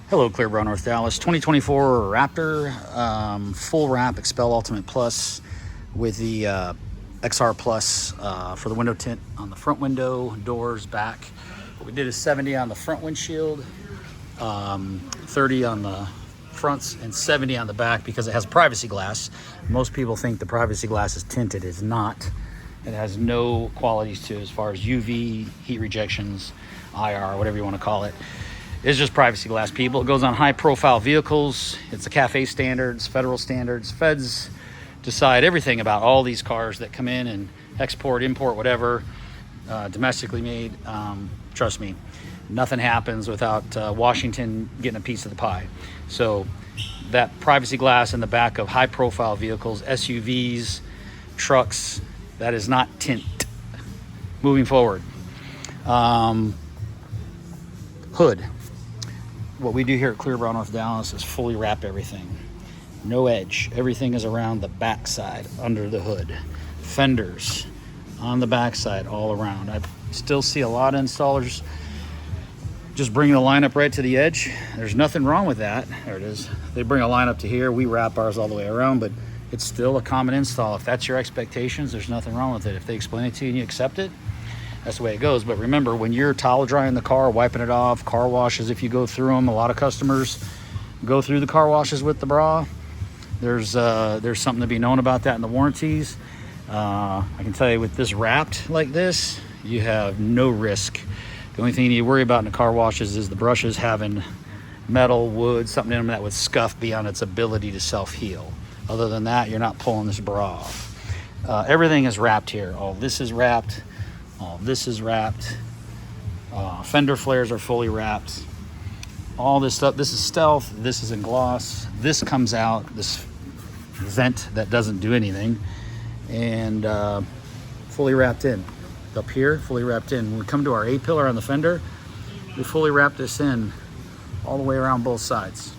Hello, Clear Brown, North Dallas. 2024 Raptor, full wrap Expel Ultimate Plus with the XR Plus for the window tint on the front window, doors, back. What we did is 70 on the front windshield, 30 on the fronts, and 70 on the back because it has privacy glass. Most people think the privacy glass is tinted. It's not. It has no qualities to it as far as UV, heat rejections, IR, whatever you want to call it. It's just privacy glass, people. It goes on high profile vehicles. It's the CAFE standards, federal standards. Feds decide everything about all these cars that come in and export, import, whatever, domestically made. Trust me, nothing happens without Washington getting a piece of the pie. So that privacy glass in the back of high profile vehicles, SUVs, trucks, that is not tint. Moving forward. Hood. What we do here at Clear Brown, North Dallas is fully wrap everything. No edge. Everything is around the backside, under the hood. Fenders on the backside, all around. I still see a lot of installers just bring the line up right to the edge. There's nothing wrong with that. There it is. They bring a line up to here. We wrap ours all the way around, but it's still a common install. If that's your expectations, there's nothing wrong with it. If they explain it to you and you accept it, that's the way it goes. But remember, when you're towel drying the car, wiping it off, car washes, if you go through them, a lot of customers go through the car washes with the bra. There's something to be known about that in the warranties. I can tell you with this wrapped like this, you have no risk. The only thing you need to worry about in the car washes is the brushes having metal, wood, something in them that would scuff beyond its ability to self-heal. Other than that, you're not pulling this bra off. Everything is wrapped here. All this is wrapped. All this is wrapped. Fender flares are fully wrapped. All this stuff, this is stealth, this is in gloss. This comes out, this vent that doesn't do anything, and fully wrapped in. Up here, fully wrapped in. When we come to our A-pillar on the fender, we fully wrap this in all the way around both sides.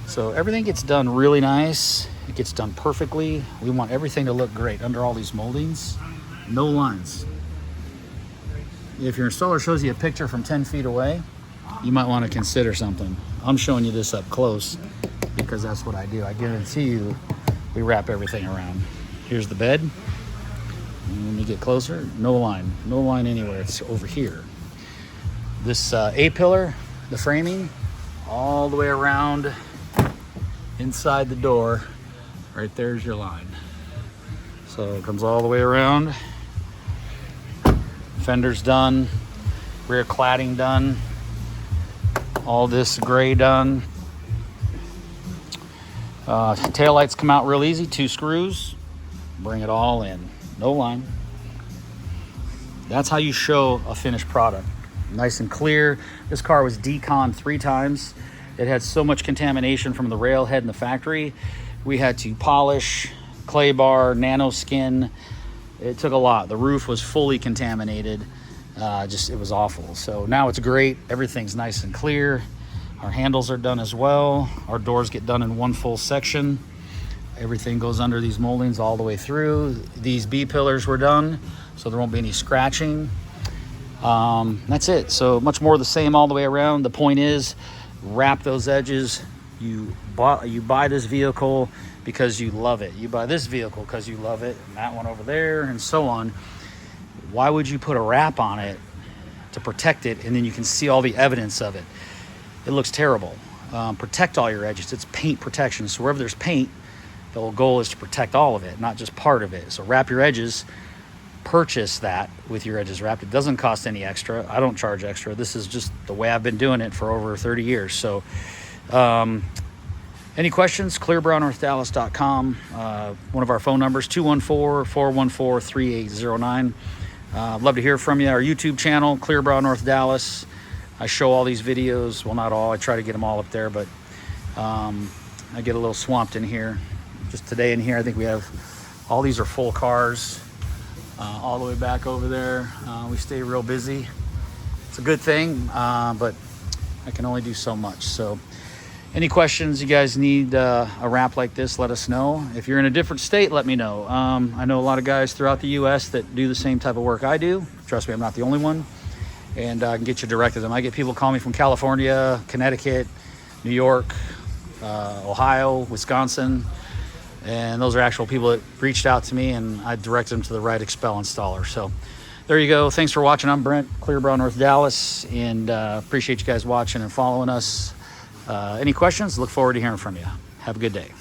So everything gets done really nice. It gets done perfectly. We want everything to look great under all these moldings. No lines. If your installer shows you a picture from 10 feet away, you might want to consider something. I'm showing you this up close because that's what I do. I guarantee you we wrap everything around. Here's the bed. And when you get closer, no line anywhere. It's over here. This A-pillar, the framing, all the way around inside the door. Right there's your line. So it comes all the way around. Fenders done, rear cladding done, all this gray done. Taillights come out real easy, 2 screws, bring it all in, no line. That's how you show a finished product. Nice and clear. This car was deconned 3 times. It had so much contamination from the railhead in the factory. We had to polish, clay bar, nano skin. It took a lot. The roof was fully contaminated. It was awful. So now it's great. Everything's nice and clear. Our handles are done as well. Our doors get done in one full section. Everything goes under these moldings all the way through. These B pillars were done, so there won't be any scratching. That's it. So much more the same all the way around. The point is, wrap those edges. You buy this vehicle because you love it. You buy this vehicle because you love it, and that one over there, and so on. Why would you put a wrap on it to protect it, and then you can see all the evidence of it? It looks terrible. Protect all your edges. It's paint protection. So wherever there's paint, the whole goal is to protect all of it, not just part of it. So wrap your edges. Purchase that with your edges wrapped. It doesn't cost any extra. I don't charge extra. This is just the way I've been doing it for over 30 years. So any questions, clearbrownnorthdallas.com. One of our phone numbers, 214-414-3809. I'd love to hear from you. Our YouTube channel, Clear Brown North Dallas. I show all these videos. Well, not all. I try to get them all up there, but I get a little swamped in here. Just today in here, I think we have, all these are full cars, all the way back over there. We stay real busy. It's a good thing, but I can only do so much. So any questions, you guys need a wrap like this, let us know. If you're in a different state, let me know. I know a lot of guys throughout the US that do the same type of work I do. Trust me, I'm not the only one. And I can get you directed to them. I get people call me from California, Connecticut, New York, Ohio, Wisconsin. And those are actual people that reached out to me, and I directed them to the right expel installer. So there you go. Thanks for watching. I'm Brent, Clearbrow, North Dallas, and appreciate you guys watching and following us. Any questions? Look forward to hearing from you. Have a good day.